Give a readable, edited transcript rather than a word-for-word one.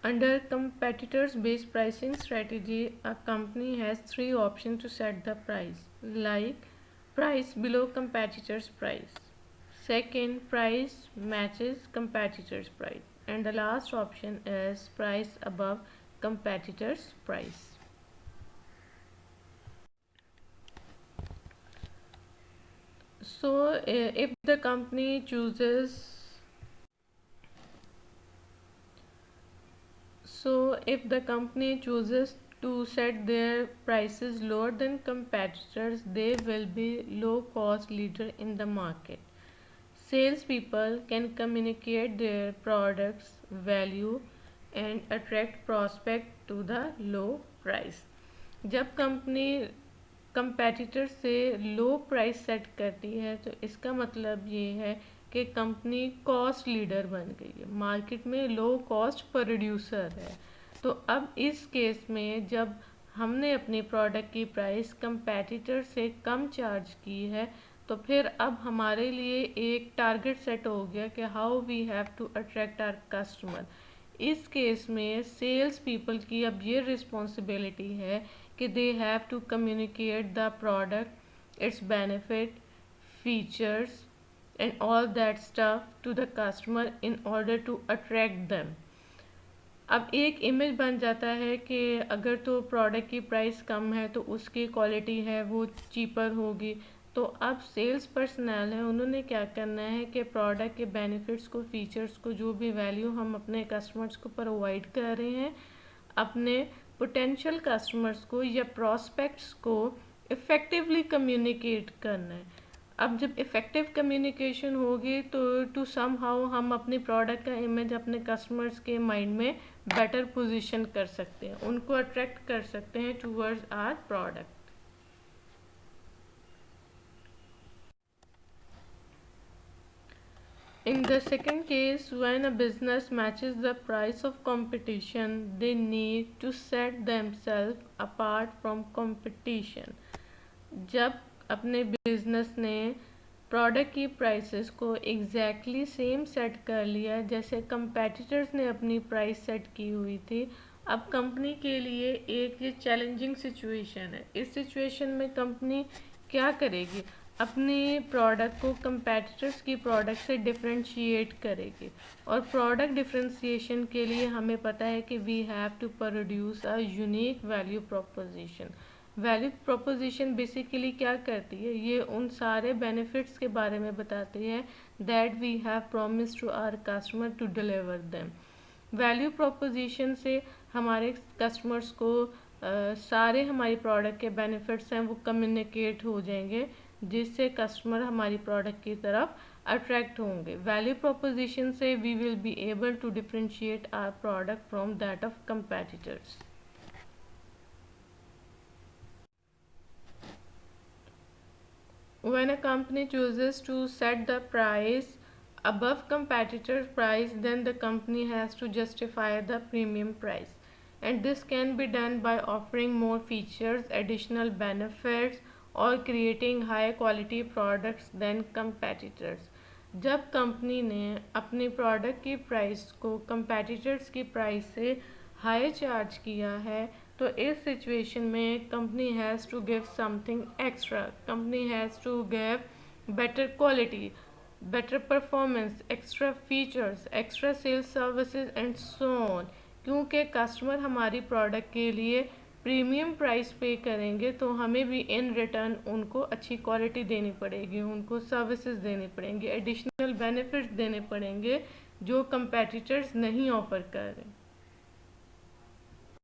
Under competitors based pricing strategy, a company has three options to set the price, like price below competitors price, second price matches competitors price, and the last option is price above competitors price. So if the company chooses if the company chooses to set their prices lower than competitors, they will be low cost leader in the market. Salespeople can communicate their products value and attract prospect to the low price. जब company competitor से लो price set करती है तो इसका मतलब ये है कि कंपनी कॉस्ट लीडर बन गई है, मार्केट में लो कॉस्ट प्रोड्यूसर है। तो अब इस केस में जब हमने अपनी प्रोडक्ट की प्राइस कंपेटिटर से कम चार्ज की है तो फिर अब हमारे लिए एक टारगेट सेट हो गया कि how we have to attract our customer. इस केस में सेल्स पीपल की अब ये रिस्पॉन्सिबिलिटी है कि they have to communicate the product, its benefit, features and all that stuff to the customer in order to attract them. अब एक image बन जाता है कि अगर तो प्रोडक्ट की प्राइस कम है तो उसकी क्वालिटी है वो चीपर होगी। तो अब सेल्स पर्सनल है, उन्होंने क्या करना है कि प्रोडक्ट के बेनिफिट्स को, फीचर्स को, जो भी वैल्यू हम अपने कस्टमर्स को प्रोवाइड कर रहे हैं, अपने पोटेंशियल कस्टमर्स को या प्रॉस्पेक्ट्स को इफ़ेक्टिवली कम्युनिकेट करना है। अब जब इफ़ेक्टिव कम्युनिकेशन होगी तो टू सम हाउ हम अपनी प्रोडक्ट का इमेज अपने कस्टमर्स के माइंड में बेटर पोजीशन कर सकते हैं, उनको अट्रैक्ट कर सकते हैं towards our product. In the second case, when a business matches the price of competition, they need to set themselves apart from competition. जब अपने बिजनेस ने प्रोडक्ट की प्राइसेस को एग्जैक्टली सेम सेट कर लिया जैसे कंपेटिटर्स ने अपनी प्राइस सेट की हुई थी, अब कंपनी के लिए एक ये चैलेंजिंग सिचुएशन है। इस सिचुएशन में कंपनी क्या करेगी, अपने प्रोडक्ट को कंपेटिटर्स की प्रोडक्ट से डिफरेंशिएट करेगी। और प्रोडक्ट डिफरेंशिएशन के लिए हमें पता है कि we have to produce a unique value proposition. Value proposition basically क्या करती है, ये उन सारे बेनिफिट्स के बारे में बताती है that we have promise to our customer to deliver them. Value proposition से हमारे कस्टमर्स को सारे हमारी प्रोडक्ट के बेनिफिट्स हैं वो कम्युनिकेट हो जाएंगे, जिससे कस्टमर हमारी प्रोडक्ट की तरफ अट्रैक्ट होंगे। वैल्यू प्रोपोजिशन से we will be able to differentiate our product from that of competitors. When a company chooses to set the price above competitor's price, then the company has to justify the premium price. And this can be done by offering more features, additional benefits, or creating high quality products than competitors. जब company ने अपनी product की price को competitors की price से high charge किया है तो इस सिचुएशन में company has to give something extra, company has to give better quality, better performance, extra features, extra sales services and so on. क्योंकि कस्टमर हमारी प्रोडक्ट के लिए प्रीमियम प्राइस पे करेंगे तो हमें भी इन रिटर्न उनको अच्छी क्वालिटी देनी पड़ेगी, उनको सर्विसेज देनी पड़ेंगी, एडिशनल बेनिफिट्स देने पड़ेंगे जो कंपेटिटर्स नहीं ऑफर कर रहे।